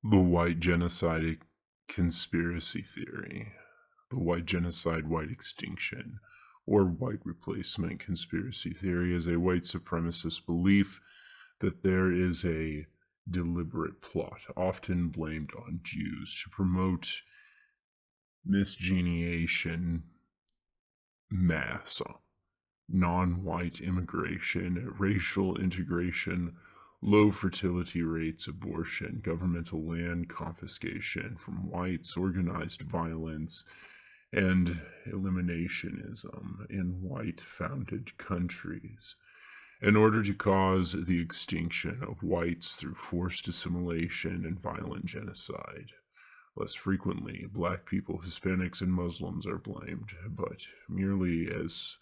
The white genocide conspiracy theory. The white genocide, white-extinction, or white replacement conspiracy theory is a white supremacist belief that there is a deliberate plot, often blamed on Jews, to promote miscegenation, mass, non-white immigration, racial integration, low fertility rates, abortion, governmental land confiscation from whites, organized violence, and eliminationism in white-founded countries, in order to cause the extinction of whites through forced assimilation and violent genocide. Less frequently, black people, Hispanics, and Muslims are blamed, but merely as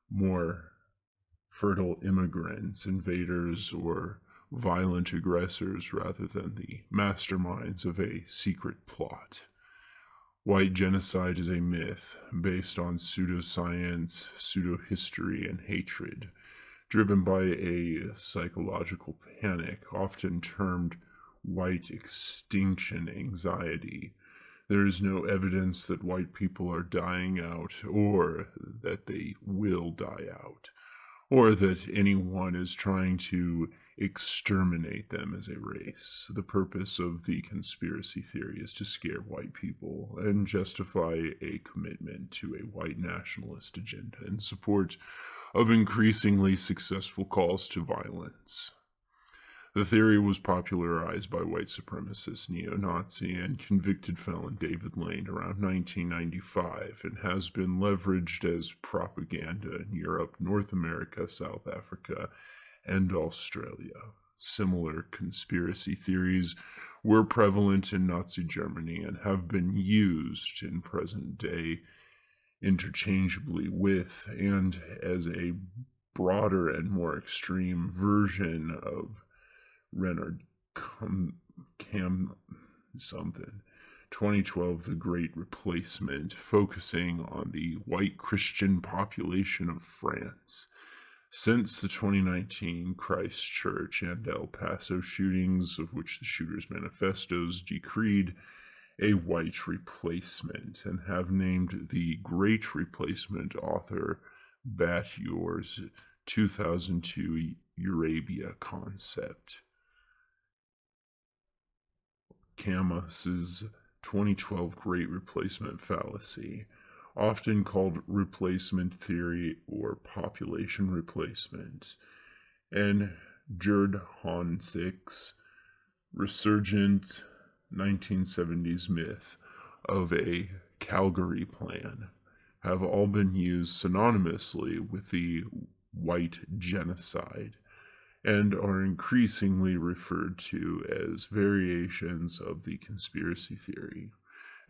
more fertile immigrants, invaders, or violent aggressors rather than the masterminds of a secret plot. White genocide is a myth based on pseudoscience, pseudohistory, and hatred, driven by a psychological panic, often termed white extinction anxiety. There is no evidence that white people are dying out, or that they will die out, or that anyone is trying to exterminate them as a race. The purpose of the conspiracy theory is to scare white people and justify a commitment to a white nationalist agenda in support of increasingly successful calls to violence. The theory was popularized by white supremacist, neo-Nazi, and convicted felon David Lane around 1995 and has been leveraged as propaganda in Europe, North America, South Africa, and Australia. Similar conspiracy theories were prevalent in Nazi Germany and have been used in present day interchangeably with and as a broader and more extreme version of Renard Cam something. 2012, The Great Replacement, focusing on the white Christian population of France. Since the 2019 Christchurch and El Paso shootings, of which the shooters' manifestos decreed a white replacement, and have named the Great Replacement author Batyor's 2002 Eurabia concept. Camus's 2012 Great Replacement fallacy, often called replacement theory or population replacement, and Gerd Honsig's resurgent 1970s myth of a Calgary plan have all been used synonymously with the white genocide and are increasingly referred to as variations of the conspiracy theory.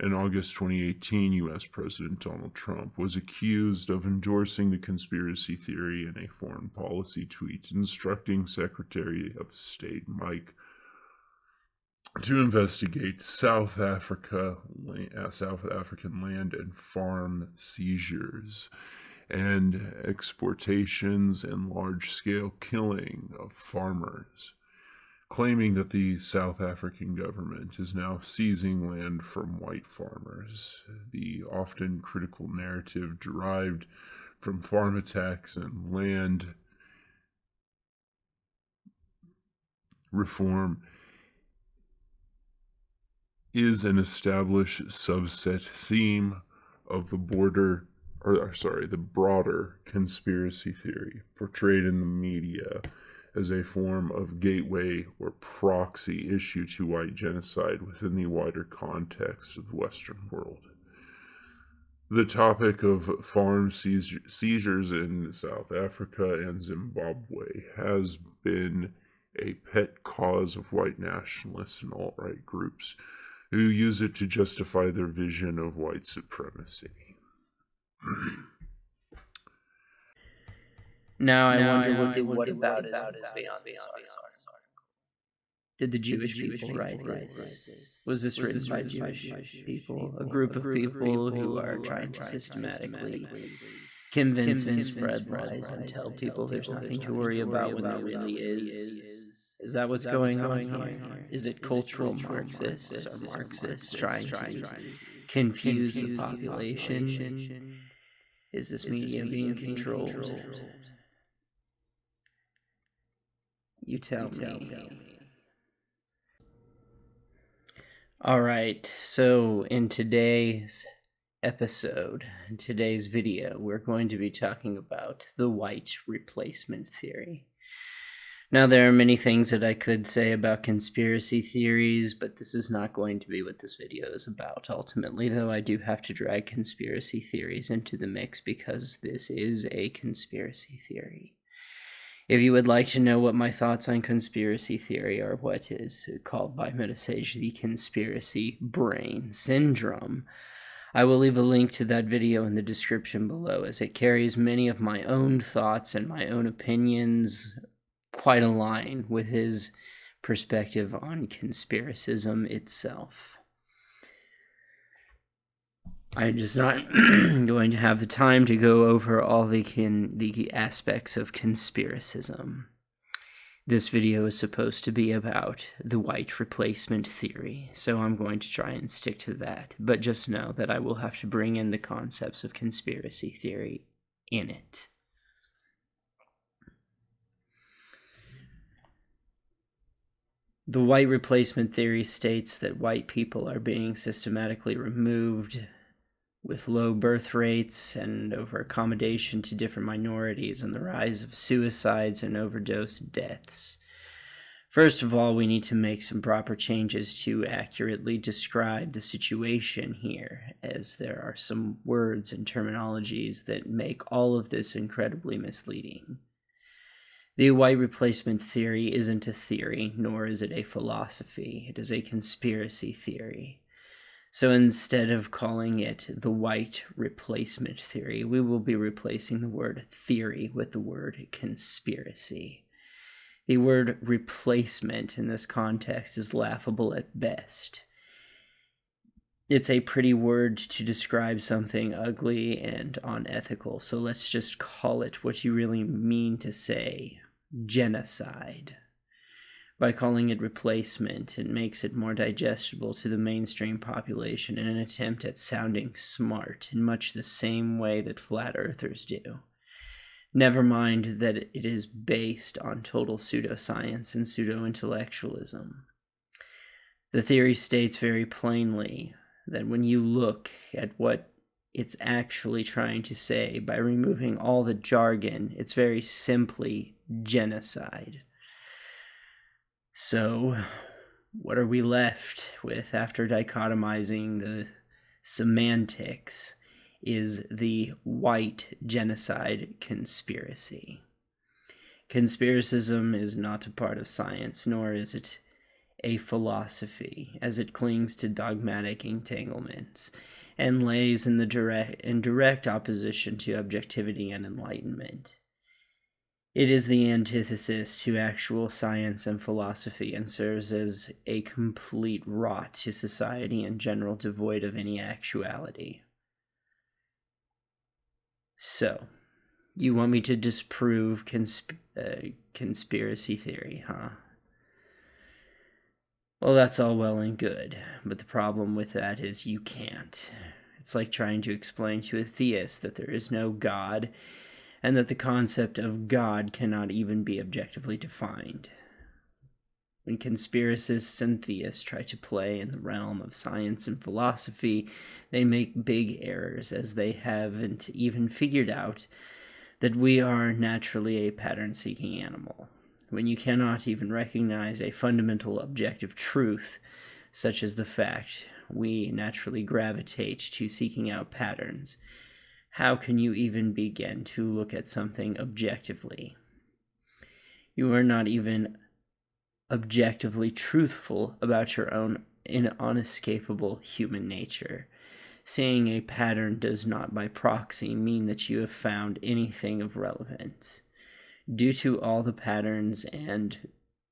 In August 2018, U.S. President Donald Trump was accused of endorsing the conspiracy theory in a foreign policy tweet instructing Secretary of State Mike to investigate South African land and farm seizures and exportations and large-scale killing of farmers, claiming that the South African government is now seizing land from white farmers. The often critical narrative derived from farm attacks and land reform is an established subset theme of the broader conspiracy theory portrayed in the media as a form of gateway or proxy issue to white genocide within the wider context of the Western world. The topic of farm seizures in South Africa and Zimbabwe has been a pet cause of white nationalists and alt-right groups who use it to justify their vision of white supremacy. Now I wonder what the whataboutism is beyond this article. Did the Jewish people write this? Was this written by Jewish people? A group of people who are trying to systematically convince and spread lies and tell people there's nothing to worry about when there really is? Is that what's going on here? Is it cultural Marxists or Marxists trying to confuse the population? Is this media being controlled? You tell me. Alright, so in today's episode, in today's video, we're going to be talking about the white replacement theory. Now, there are many things that I could say about conspiracy theories, but this is not going to be what this video is about ultimately, though I do have to drag conspiracy theories into the mix because this is a conspiracy theory. If you would like to know what my thoughts on conspiracy theory are, what is called by Metasage the conspiracy brain syndrome, I will leave a link to that video in the description below, as it carries many of my own thoughts and my own opinions quite align with his perspective on conspiracism itself. I'm just not going to have the time to go over all the aspects of conspiracism. This video is supposed to be about the white replacement theory, so I'm going to try and stick to that. But just know that I will have to bring in the concepts of conspiracy theory in it. The white replacement theory states that white people are being systematically removed with low birth rates and over accommodation to different minorities and the rise of suicides and overdose deaths. First of all, we need to make some proper changes to accurately describe the situation here, as there are some words and terminologies that make all of this incredibly misleading. The white replacement theory isn't a theory, nor is it a philosophy. It is a conspiracy theory. So instead of calling it the white replacement theory, we will be replacing the word theory with the word conspiracy. The word replacement in this context is laughable at best. It's a pretty word to describe something ugly and unethical, so let's just call it what you really mean to say: genocide. By calling it replacement, it makes it more digestible to the mainstream population in an attempt at sounding smart in much the same way that flat earthers do. Never mind that it is based on total pseudoscience and pseudo-intellectualism. The theory states very plainly that when you look at what it's actually trying to say by removing all the jargon, it's very simply genocide. So, what are we left with after dichotomizing the semantics is the white genocide conspiracy. Conspiracism is not a part of science, nor is it a philosophy, as it clings to dogmatic entanglements and lays in direct opposition to objectivity and enlightenment. It is the antithesis to actual science and philosophy and serves as a complete rot to society in general, devoid of any actuality. So, you want me to disprove conspiracy theory, huh? Well, that's all well and good, but the problem with that is you can't. It's like trying to explain to a theist that there is no God, and that the concept of God cannot even be objectively defined. When conspiracists and theists try to play in the realm of science and philosophy, they make big errors, as they haven't even figured out that we are naturally a pattern-seeking animal. When you cannot even recognize a fundamental objective truth, such as the fact we naturally gravitate to seeking out patterns, how can you even begin to look at something objectively? You are not even objectively truthful about your own unescapable human nature. Seeing a pattern does not by proxy mean that you have found anything of relevance. due to all the patterns and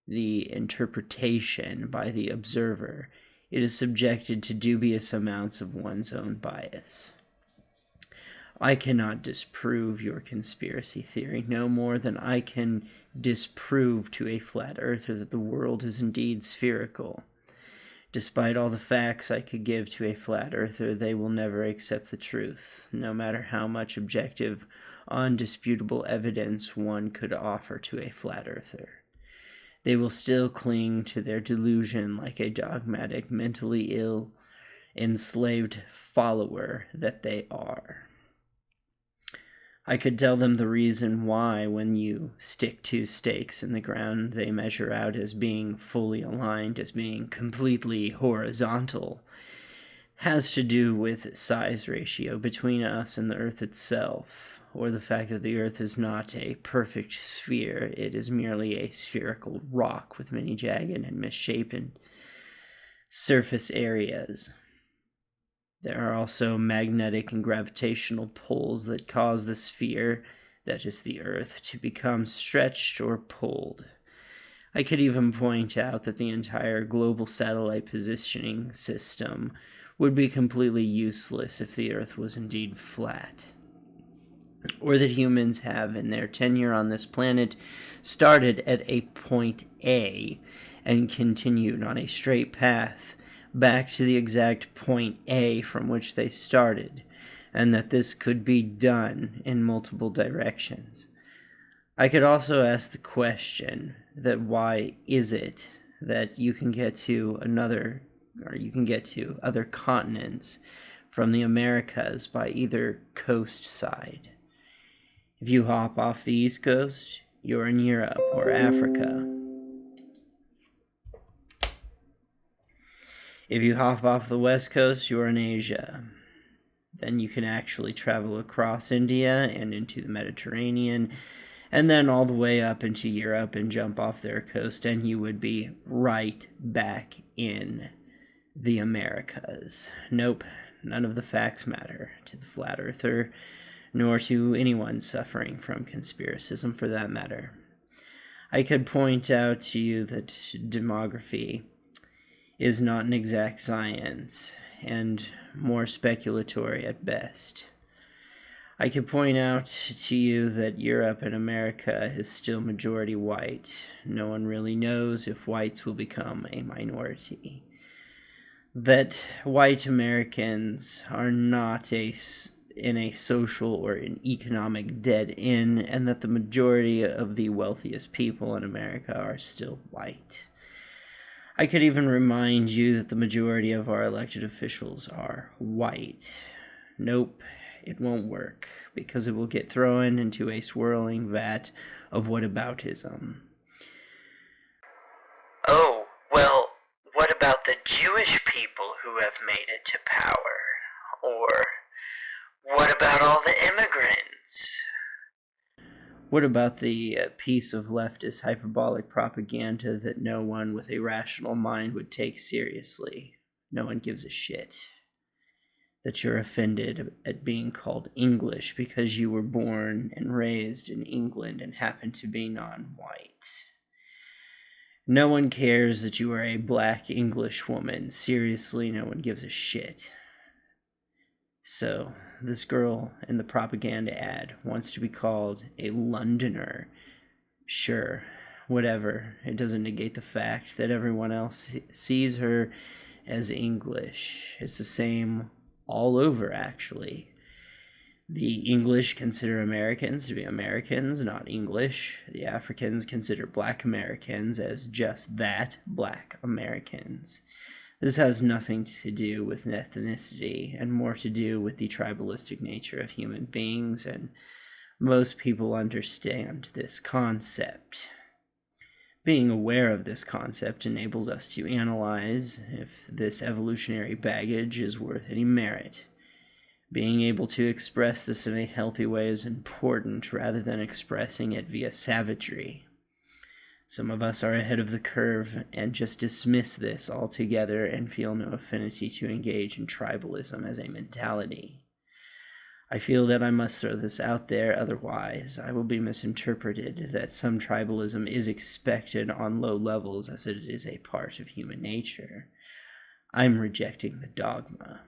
the interpretation by the observer, it is subjected to dubious amounts of one's own bias. I cannot disprove your conspiracy theory no more than I can disprove to a flat earther that the world is indeed spherical. Despite all the facts I could give to a flat earther, they will never accept the truth, no matter how much objective, undisputable evidence one could offer to a flat earther. They will still cling to their delusion like a dogmatic, mentally ill, enslaved follower that they are. I could tell them the reason why, when you stick two stakes in the ground, they measure out as being fully aligned, as being completely horizontal, has to do with size ratio between us and the Earth itself, or the fact that the Earth is not a perfect sphere. It is merely a spherical rock with many jagged and misshapen surface areas. There are also magnetic and gravitational pulls that cause the sphere, that is the Earth, to become stretched or pulled. I could even point out that the entire global satellite positioning system would be completely useless if the Earth was indeed flat. Or that humans have, in their tenure on this planet, started at a point A and continued on a straight path back to the exact point A from which they started, and that this could be done in multiple directions. I could also ask the question that why is it that you can get to other continents from the Americas by either coast side? If you hop off the East Coast, you're in Europe or Africa. If you hop off the West Coast, you're in Asia. Then you can actually travel across India and into the Mediterranean, and then all the way up into Europe and jump off their coast, and you would be right back in the Americas. Nope, none of the facts matter to the flat earther, nor to anyone suffering from conspiracism for that matter. I could point out to you that demography is not an exact science, and more speculatory at best. I could point out to you that Europe and America is still majority white. No one really knows if whites will become a minority. That white Americans are not in a social or an economic dead end, and that the majority of the wealthiest people in America are still white. I could even remind you that the majority of our elected officials are white. Nope, it won't work, because it will get thrown into a swirling vat of whataboutism. Oh, well, what about the Jewish people who have made it to power? Or what about all the immigrants? What about the piece of leftist hyperbolic propaganda that no one with a rational mind would take seriously? No one gives a shit. That you're offended at being called English because you were born and raised in England and happen to be non-white. No one cares that you are a black English woman. Seriously, no one gives a shit. So, this girl in the propaganda ad wants to be called a Londoner. Sure, whatever. It doesn't negate the fact that everyone else sees her as English. It's the same all over, actually. The English consider Americans to be Americans, not English. The Africans consider black Americans as just that, black Americans. This has nothing to do with ethnicity and more to do with the tribalistic nature of human beings, and most people understand this concept. Being aware of this concept enables us to analyze if this evolutionary baggage is worth any merit. Being able to express this in a healthy way is important rather than expressing it via savagery. Some of us are ahead of the curve and just dismiss this altogether and feel no affinity to engage in tribalism as a mentality. I feel that I must throw this out there, otherwise I will be misinterpreted that some tribalism is expected on low levels as it is a part of human nature. I'm rejecting the dogma.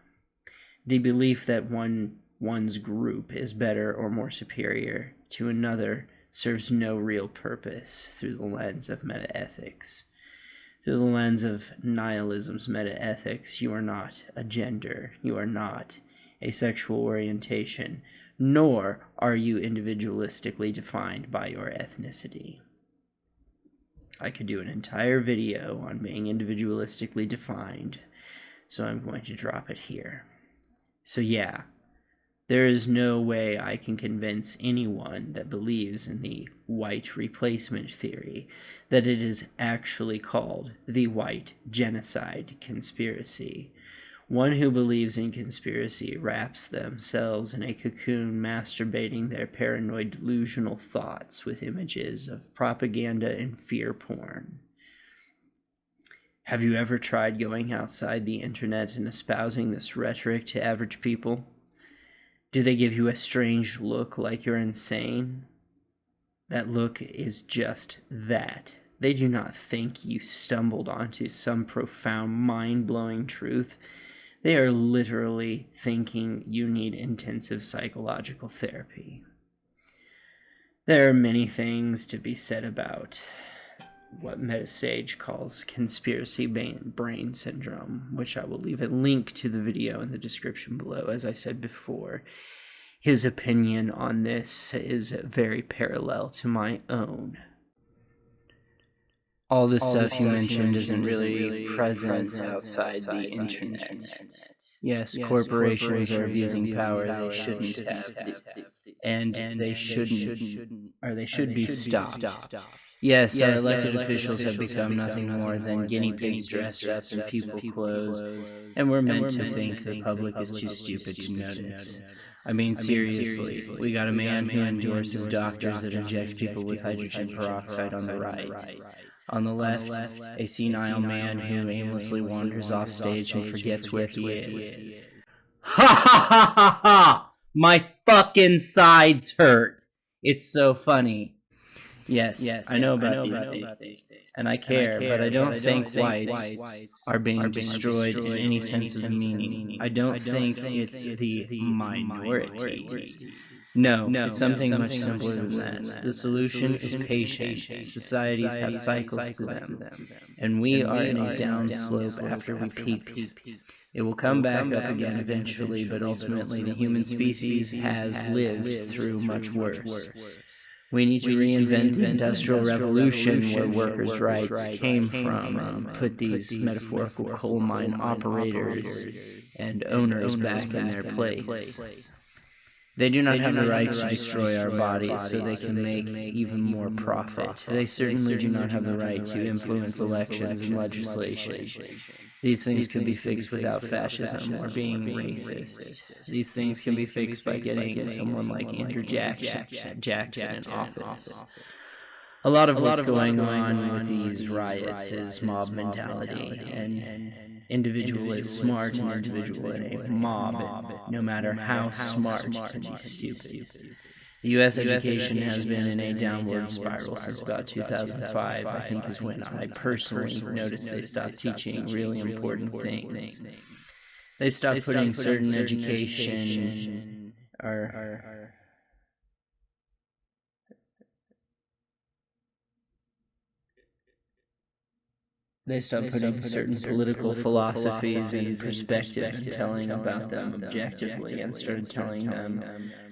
The belief that one's group is better or more superior to another serves no real purpose through the lens of metaethics. Through the lens of nihilism's metaethics, you are not a gender, you are not a sexual orientation, nor are you individualistically defined by your ethnicity. I could do an entire video on being individualistically defined, so I'm going to drop it here. So yeah, there is no way I can convince anyone that believes in the white replacement theory that it is actually called the white genocide conspiracy. One who believes in conspiracy wraps themselves in a cocoon, masturbating their paranoid delusional thoughts with images of propaganda and fear porn. Have you ever tried going outside the internet and espousing this rhetoric to average people? Do they give you a strange look like you're insane? That look is just that. They do not think you stumbled onto some profound, mind-blowing truth. They are literally thinking you need intensive psychological therapy. There are many things to be said about what Metasage calls conspiracy brain syndrome, which I will leave a link to the video in the description below. As I said before, his opinion on this is very parallel to my own. All the stuff you mentioned isn't really present outside the internet. Yes, corporations are abusing power they shouldn't have, and they shouldn't, or they should be stopped. Yes, our elected officials have become nothing more than guinea pigs dressed up in people clothes, and we're meant to think the public is too stupid to notice. I mean, seriously, we got a man who endorses doctors that inject people with hydrogen peroxide on the right. On the left, a senile man who aimlessly wanders off stage and forgets where he is. Ha ha ha ha ha! My fucking sides hurt. It's so funny. Yes, I know about these things, and I care, but I don't think whites are being destroyed in any sense of meaning. I don't think it's the minorities. No, it's something much simpler than that. The solution is patience. Societies have cycles to them, and we are in a downslope after we peaked. It will come back up again eventually, but ultimately the human species has lived through much worse. We need to reinvent the Industrial Revolution where workers' rights came from and put these metaphorical coal mine operators and owners back in their place. They do not have the right to destroy our bodies so they can make even more profit. They certainly do not have the right to influence elections and legislation. These things can be fixed without fascism or being racist. These things can be fixed by getting someone like Andrew Jackson in office. A lot of what's going on with these riots is mob mentality, and individual is smart and individual in a mob, no matter how smart, can be stupid. The U.S. education has been in a downward spiral since about 2005, I think is when I personally noticed they stopped teaching really important things. They stopped putting certain education, they stopped putting certain political philosophies in perspective and telling about them objectively, and started telling them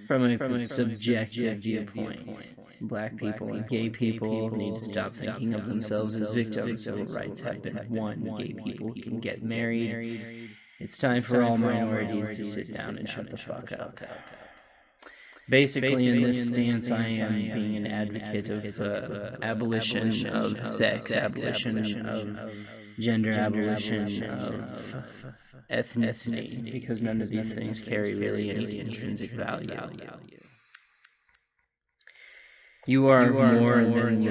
from a subjective viewpoint. Black people and gay people need to stop thinking of themselves as victims. Civil rights have been won. Gay people can get married. It's time for all minorities to sit down and shut the fuck up. Basically, in this stance, I am being an advocate of abolition of sex, abolition of gender, abolition of ethnicity, because none of these things carry really any intrinsic value. You are more than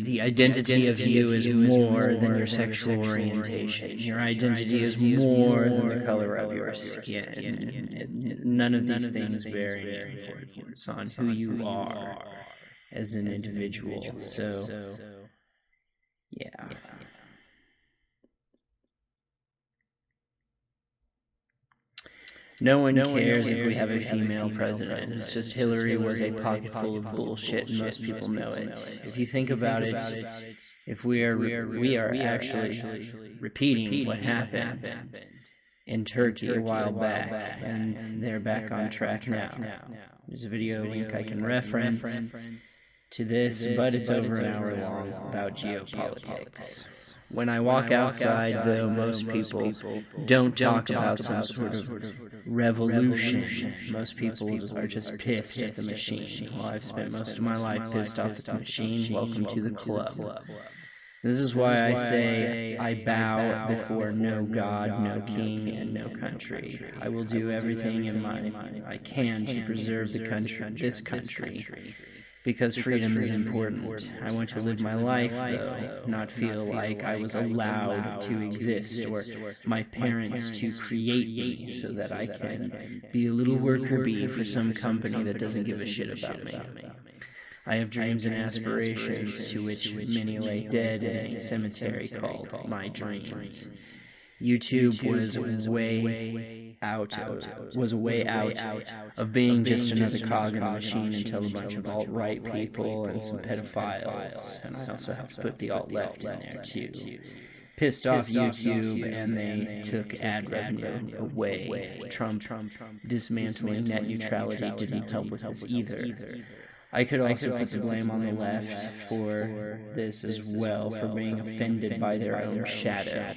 the identity of you is more than your sexual orientation. Your identity is more than the color of your skin. None of these things bear any importance on who you are as an individual. So, yeah. No one cares if we have a female president. It's just Hillary was a pocket full of bullshit, and most people know it. If you think about it, if we are actually repeating what happened in Turkey a while back, and they're back on track now. There's a video link I can reference to this, but it's over an hour long about geopolitics. When I walk outside, though, most people don't talk about some sort of revolution. Most people are just pissed at the machine. Well, I've spent most of my life pissed off at the machine. Welcome to the club. This is why I say I bow before no God, no king, and no country. I will do everything I can to preserve this country. Because freedom is important. I want to live my life, though, not feel like I was allowed to exist or my parents to create me so that I can be a little worker bee for some company that doesn't give a shit about me. I have dreams and aspirations to which many lay dead in a cemetery called my dreams. YouTube was a way out of being just another cog in the machine until a bunch of alt-right people and some pedophiles, and I also have to put the alt-left in there too, pissed off YouTube, and they took ad revenue away. Trump dismantling net neutrality didn't help with this either. I could also put the blame on the left for this as well, for being offended by their own shadow.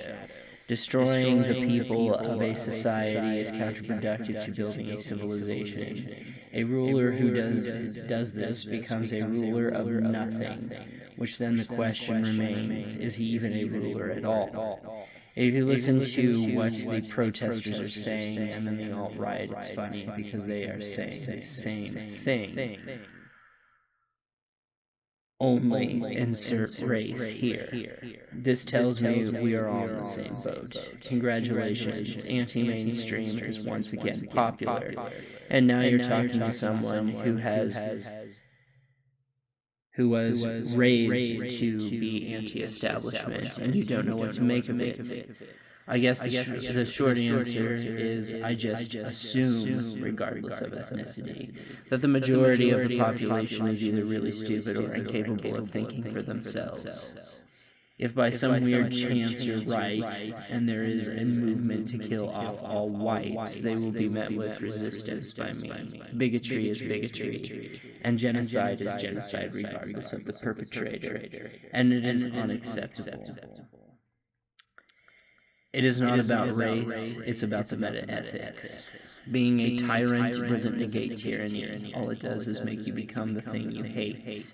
Destroying the people of a society is counterproductive to building a civilization. A ruler who does this becomes a ruler of nothing, which then the question remains, is he even a ruler at all? If you listen to what the protesters are saying and then the alt-right, it's funny because they are saying the same thing. Only insert race here. This tells me we are all in the same boat. Congratulations, anti-mainstream is once again popular. And now you're talking to someone who was raised to be anti-establishment, and you don't know what to make of it. I guess the short answer is I just assume, regardless of ethnicity, that the majority of the population is either really stupid or incapable of thinking for themselves. If by some weird chance you're right, and there is a movement to kill off all whites, they will be met with resistance by me. Bigotry is bigotry, and genocide is genocide regardless of the perpetrator, and it is unacceptable. It is not about race, it's about the meta-ethics. Being a tyrant doesn't negate tyranny. All it does is make you become the thing you hate.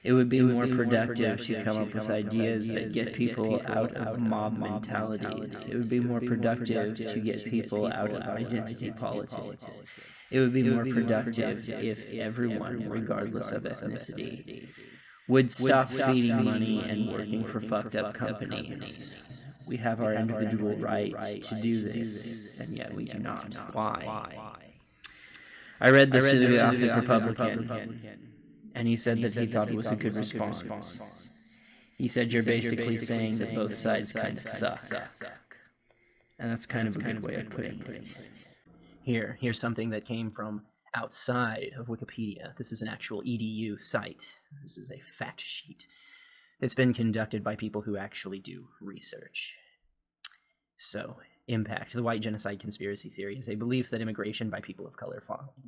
It would be more productive to come up with ideas that get people out of mob mentalities. It would be more productive to get people out of identity politics. It would be more productive if everyone, regardless of ethnicity, would stop feeding money and working for fucked up companies. We have our individual right to do this, and yet we do not. Why? I read this to the office Republican, and he said that he thought it was a good response. He said, you're basically saying that both sides kind of suck. And that's kind of a good way of putting it. Here's something that came from outside of Wikipedia. This is an actual EDU site. This is a fact sheet. It's been conducted by people who actually do research. So, impact. The white genocide conspiracy theory is a belief that immigration by people of color,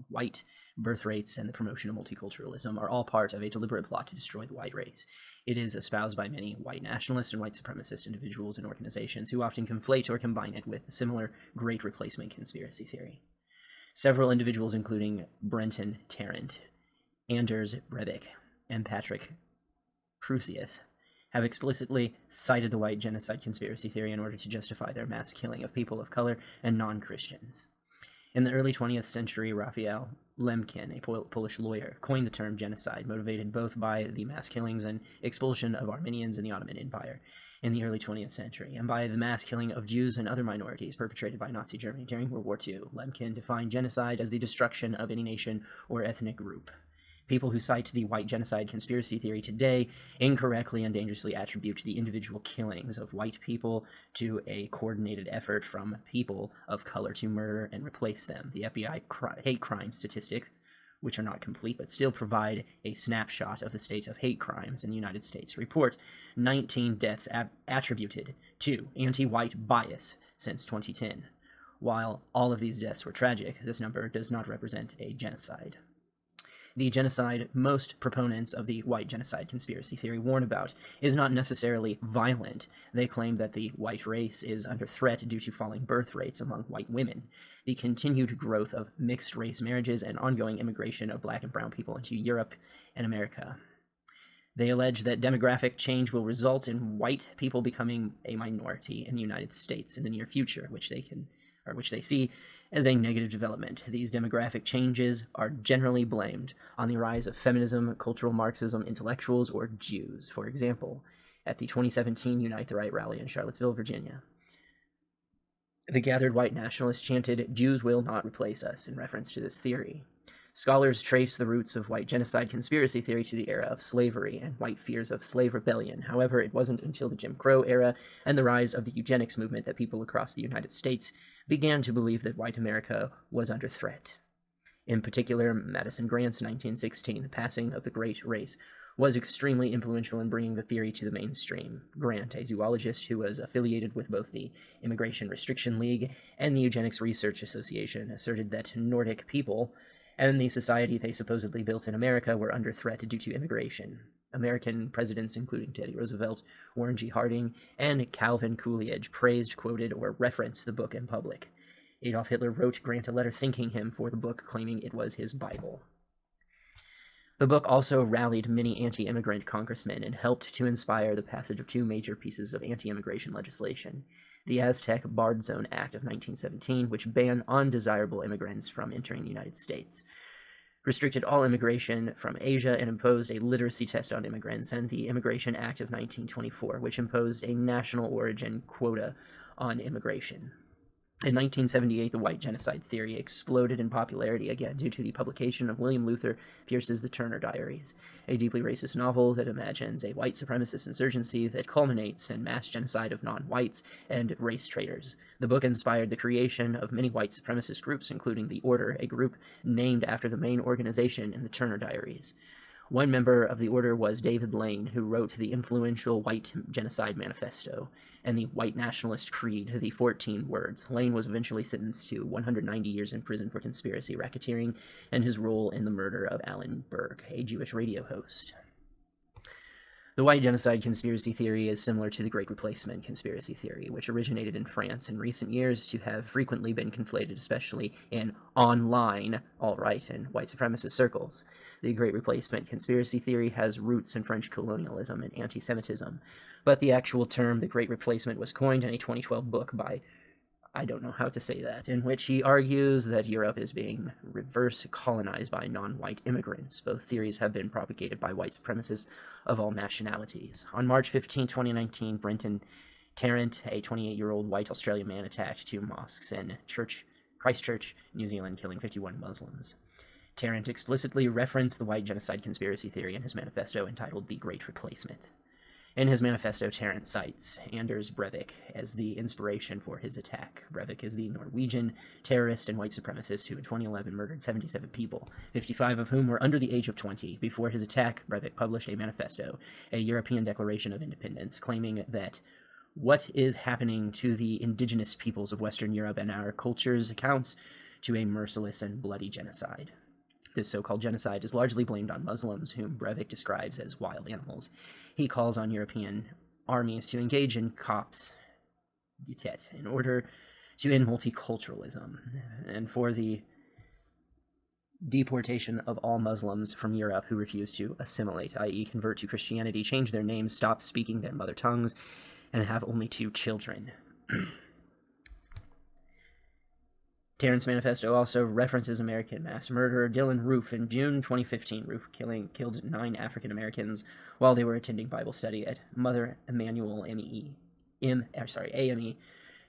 white birth rates, and the promotion of multiculturalism are all part of a deliberate plot to destroy the white race. It is espoused by many white nationalist and white supremacist individuals and organizations who often conflate or combine it with a similar Great Replacement conspiracy theory. Several individuals, including Brenton Tarrant, Anders Breivik, and Patrick Crusius, have explicitly cited the white genocide conspiracy theory in order to justify their mass killing of people of color and non-Christians. In the early 20th century, Raphael Lemkin, a Polish lawyer, coined the term genocide, motivated both by the mass killings and expulsion of Armenians in the Ottoman Empire in the early 20th century, and by the mass killing of Jews and other minorities perpetrated by Nazi Germany during World War II. Lemkin defined genocide as the destruction of any nation or ethnic group. People who cite the white genocide conspiracy theory today incorrectly and dangerously attribute the individual killings of white people to a coordinated effort from people of color to murder and replace them. The FBI hate crime statistics, which are not complete but still provide a snapshot of the state of hate crimes in the United States, report 19 deaths attributed to anti-white bias since 2010. While all of these deaths were tragic, this number does not represent a genocide. The genocide most proponents of the white genocide conspiracy theory warn about is not necessarily violent. They claim that the white race is under threat due to falling birth rates among white women, the continued growth of mixed-race marriages, and ongoing immigration of black and brown people into Europe and America. They allege that demographic change will result in white people becoming a minority in the United States in the near future, which they see as a negative development. These demographic changes are generally blamed on the rise of feminism, cultural Marxism, intellectuals, or Jews. For example, at the 2017 Unite the Right rally in Charlottesville, Virginia, the gathered white nationalists chanted, "Jews will not replace us," in reference to this theory. Scholars trace the roots of white genocide conspiracy theory to the era of slavery and white fears of slave rebellion. However, it wasn't until the Jim Crow era and the rise of the eugenics movement that people across the United States began to believe that white America was under threat. In particular, Madison Grant's 1916 The Passing of the Great Race was extremely influential in bringing the theory to the mainstream. Grant, a zoologist who was affiliated with both the Immigration Restriction League and the Eugenics Research Association, asserted that Nordic people and the society they supposedly built in America were under threat due to immigration. American presidents, including Teddy Roosevelt, Warren G. Harding, and Calvin Coolidge, praised, quoted, or referenced the book in public. Adolf Hitler wrote Grant a letter thanking him for the book, claiming it was his Bible. The book also rallied many anti-immigrant congressmen and helped to inspire the passage of two major pieces of anti-immigration legislation: the Aztec Barred Zone Act of 1917, which banned undesirable immigrants from entering the United States, restricted all immigration from Asia, and imposed a literacy test on immigrants, and the Immigration Act of 1924, which imposed a national origin quota on immigration. In 1978, the white genocide theory exploded in popularity again due to the publication of William Luther Pierce's The Turner Diaries, a deeply racist novel that imagines a white supremacist insurgency that culminates in mass genocide of non-whites and race traitors. The book inspired the creation of many white supremacist groups, including The Order, a group named after the main organization in The Turner Diaries. One member of the Order was David Lane, who wrote the influential White Genocide Manifesto and the White Nationalist Creed, the 14 Words. Lane was eventually sentenced to 190 years in prison for conspiracy, racketeering, and his role in the murder of Alan Berg, a Jewish radio host. The white genocide conspiracy theory is similar to the Great Replacement conspiracy theory, which originated in France in recent years to have frequently been conflated, especially in online alt-right and white supremacist circles. The Great Replacement conspiracy theory has roots in French colonialism and anti-Semitism, but the actual term, the Great Replacement, was coined in a 2012 book by, I don't know how to say that, in which he argues that Europe is being reverse colonized by non-white immigrants. Both theories have been propagated by white supremacists of all nationalities. On March 15, 2019, Brenton Tarrant, a 28-year-old white Australian man, attacked two mosques in Christchurch, New Zealand, killing 51 Muslims. Tarrant explicitly referenced the white genocide conspiracy theory in his manifesto entitled The Great Replacement. In his manifesto, Tarrant cites Anders Breivik as the inspiration for his attack. Breivik is the Norwegian terrorist and white supremacist who in 2011 murdered 77 people, 55 of whom were under the age of 20. Before his attack, Breivik published a manifesto, a European Declaration of Independence, claiming that what is happening to the indigenous peoples of Western Europe and our cultures accounts to a merciless and bloody genocide. This so-called genocide is largely blamed on Muslims, whom Breivik describes as wild animals. He calls on European armies to engage in cops d'etat in order to end multiculturalism and for the deportation of all Muslims from Europe who refuse to assimilate, i.e. convert to Christianity, change their names, stop speaking their mother tongues, and have only 2 children. Terrence Manifesto also references American mass murderer Dylan Roof. In June 2015, Roof killed 9 African Americans while they were attending Bible study at Mother Emanuel AME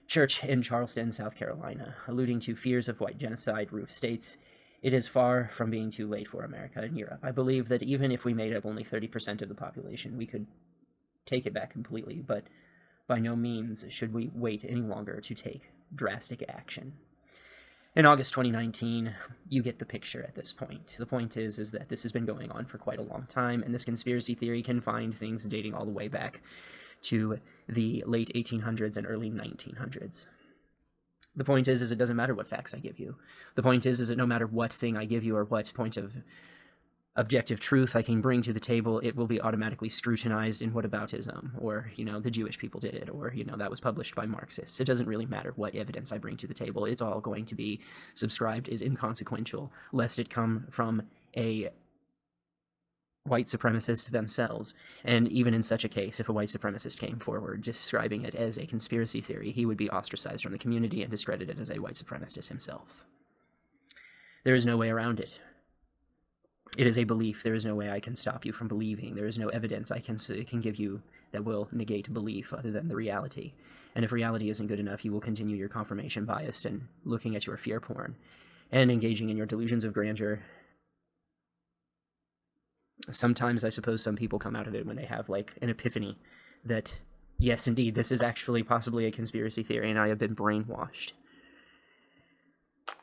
Church in Charleston, South Carolina. Alluding to fears of white genocide, Roof states, "It is far from being too late for America and Europe. I believe that even if we made up only 30% of the population, we could take it back completely, but by no means should we wait any longer to take drastic action." In August 2019, you get the picture at this point. The point is that this has been going on for quite a long time, and this conspiracy theory can find things dating all the way back to the late 1800s and early 1900s. The point is it doesn't matter what facts I give you. The point is that no matter what thing I give you or what point of objective truth I can bring to the table, it will be automatically scrutinized in whataboutism, or, the Jewish people did it, or, that was published by Marxists. It doesn't really matter what evidence I bring to the table. It's all going to be subscribed as inconsequential, lest it come from a white supremacist themselves. And even in such a case, if a white supremacist came forward describing it as a conspiracy theory, he would be ostracized from the community and discredited as a white supremacist himself. There is no way around it. It is a belief. There is no way I can stop you from believing. There is no evidence I can give you that will negate belief other than the reality. And if reality isn't good enough, you will continue your confirmation bias and looking at your fear porn and engaging in your delusions of grandeur. Sometimes I suppose some people come out of it when they have like an epiphany that, yes, indeed, this is actually possibly a conspiracy theory and I have been brainwashed.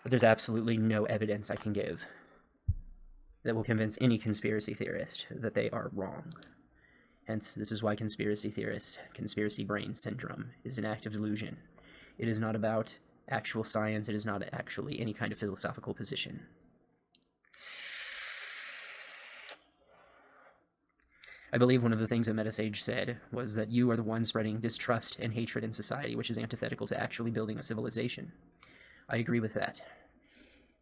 But there's absolutely no evidence I can give that will convince any conspiracy theorist that they are wrong. Hence, this is why conspiracy theorists, conspiracy brain syndrome, is an active delusion. It is not about actual science. It is not actually any kind of philosophical position. I believe one of the things that Metasage said was that you are the one spreading distrust and hatred in society, which is antithetical to actually building a civilization. I agree with that.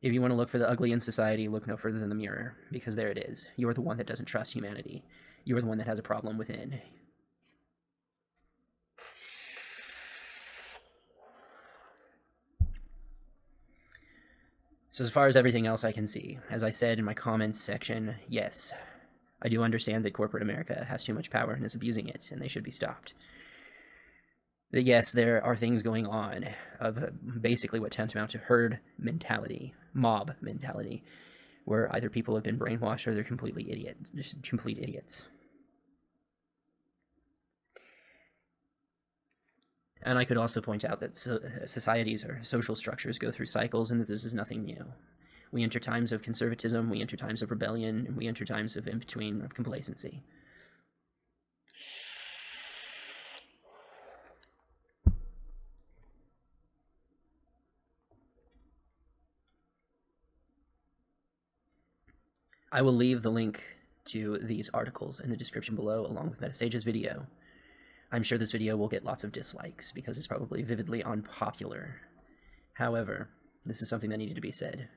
If you want to look for the ugly in society, look no further than the mirror, because there it is. You're the one that doesn't trust humanity. You're the one that has a problem within. So as far as everything else I can see, as I said in my comments section, yes, I do understand that corporate America has too much power and is abusing it, and they should be stopped. That yes, there are things going on of basically what tantamount to herd mentality, mob mentality, where either people have been brainwashed or they're completely idiots, just complete idiots. And I could also point out that societies or social structures go through cycles, and that this is nothing new. We enter times of conservatism, we enter times of rebellion, and we enter times of in-between of complacency. I will leave the link to these articles in the description below, along with Metasage's video. I'm sure this video will get lots of dislikes, because it's probably vividly unpopular. However, this is something that needed to be said.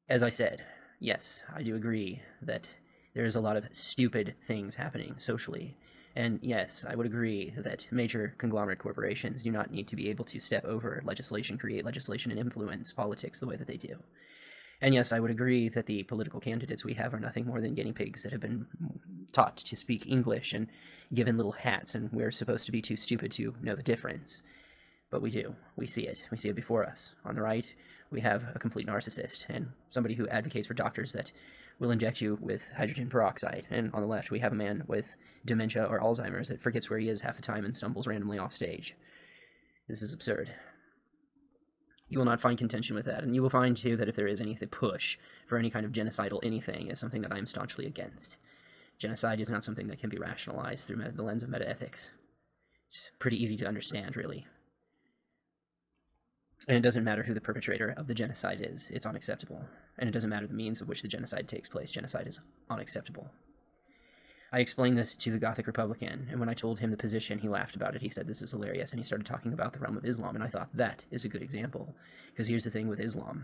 As I said, yes, I do agree that there is a lot of stupid things happening socially. And yes, I would agree that major conglomerate corporations do not need to be able to step over legislation, create legislation, and influence politics the way that they do. And yes, I would agree that the political candidates we have are nothing more than guinea pigs that have been taught to speak English and given little hats, and we're supposed to be too stupid to know the difference. But we do. We see it. We see it before us. On the right, we have a complete narcissist and somebody who advocates for doctors that will inject you with hydrogen peroxide. And on the left, we have a man with dementia or Alzheimer's that forgets where he is half the time and stumbles randomly off stage. This is absurd. You will not find contention with that, and you will find, too, that if there is any push for any kind of genocidal anything, is something that I am staunchly against. Genocide is not something that can be rationalized through the lens of metaethics. It's pretty easy to understand, really. And it doesn't matter who the perpetrator of the genocide is, it's unacceptable. And it doesn't matter the means of which the genocide takes place, genocide is unacceptable. I explained this to the Gothic Republican, and when I told him the position, he laughed about it. He said, "This is hilarious," and he started talking about the realm of Islam, and I thought, that is a good example. Because here's the thing with Islam.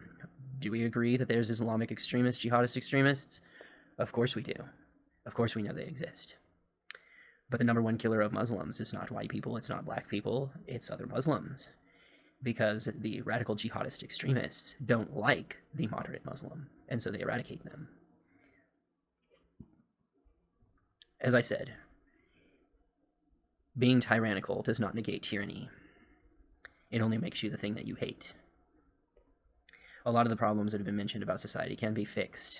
Do we agree that there's Islamic extremists, jihadist extremists? Of course we do. Of course we know they exist. But the number one killer of Muslims is not white people, it's not black people, it's other Muslims. because the radical jihadist extremists don't like the moderate Muslim, and so they eradicate them. As I said, being tyrannical does not negate tyranny. It only makes you the thing that you hate. A lot of the problems that have been mentioned about society can be fixed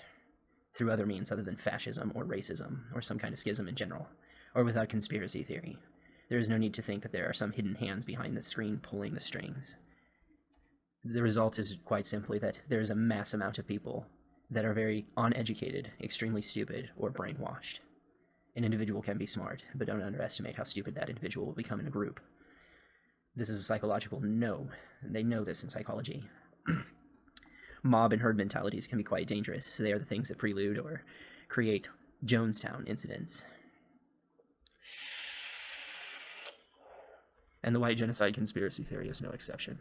through other means other than fascism or racism or some kind of schism in general, or without conspiracy theory. There is no need to think that there are some hidden hands behind the screen pulling the strings. The result is quite simply that there is a mass amount of people that are very uneducated, extremely stupid, or brainwashed. An individual can be smart, but don't underestimate how stupid that individual will become in a group. This is a psychological no. They know this in psychology. Mob and herd mentalities can be quite dangerous. They are the things that prelude or create Jonestown incidents. And the white genocide conspiracy theory is no exception.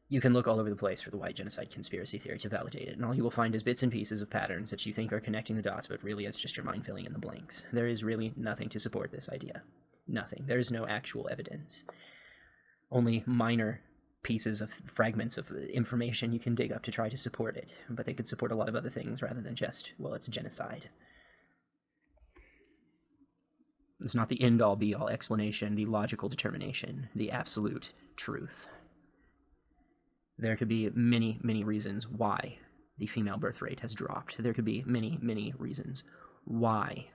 You can look all over the place for the white genocide conspiracy theory to validate it, and all you will find is bits and pieces of patterns that you think are connecting the dots, but really it's just your mind filling in the blanks. There is really nothing to support this idea. Nothing. There is no actual evidence. Only minor pieces of fragments of information you can dig up to try to support it, but they could support a lot of other things rather than just, well, it's genocide. It's not the end-all, be-all explanation, the logical determination, the absolute truth. There could be many, many reasons why the female birth rate has dropped. There could be many, many reasons why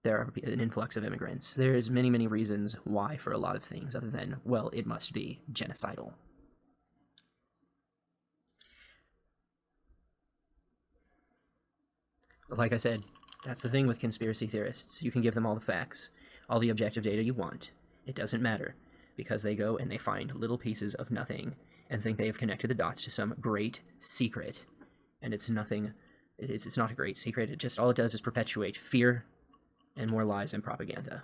there are an influx of immigrants. There's many, many reasons why for a lot of things other than, well, it must be genocidal. Like I said, that's the thing with conspiracy theorists. You can give them all the facts, all the objective data you want. It doesn't matter, because they go and they find little pieces of nothing and think they have connected the dots to some great secret. And it's nothing, it's not a great secret. All it does is perpetuate fear and more lies and propaganda.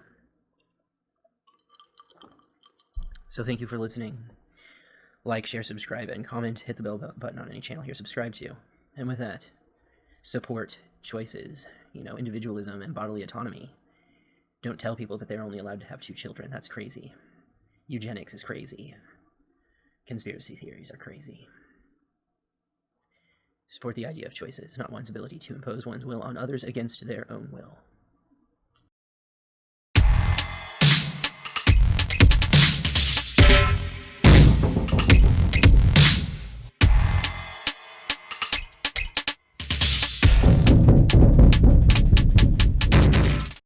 So thank you for listening. Like, share, subscribe, and comment. Hit the bell button on any channel you're subscribed to. And with that, support choices, individualism and bodily autonomy. Don't tell people that they're only allowed to have 2 children. That's crazy. Eugenics is crazy. Conspiracy theories are crazy. Support the idea of choices, not one's ability to impose one's will on others against their own will.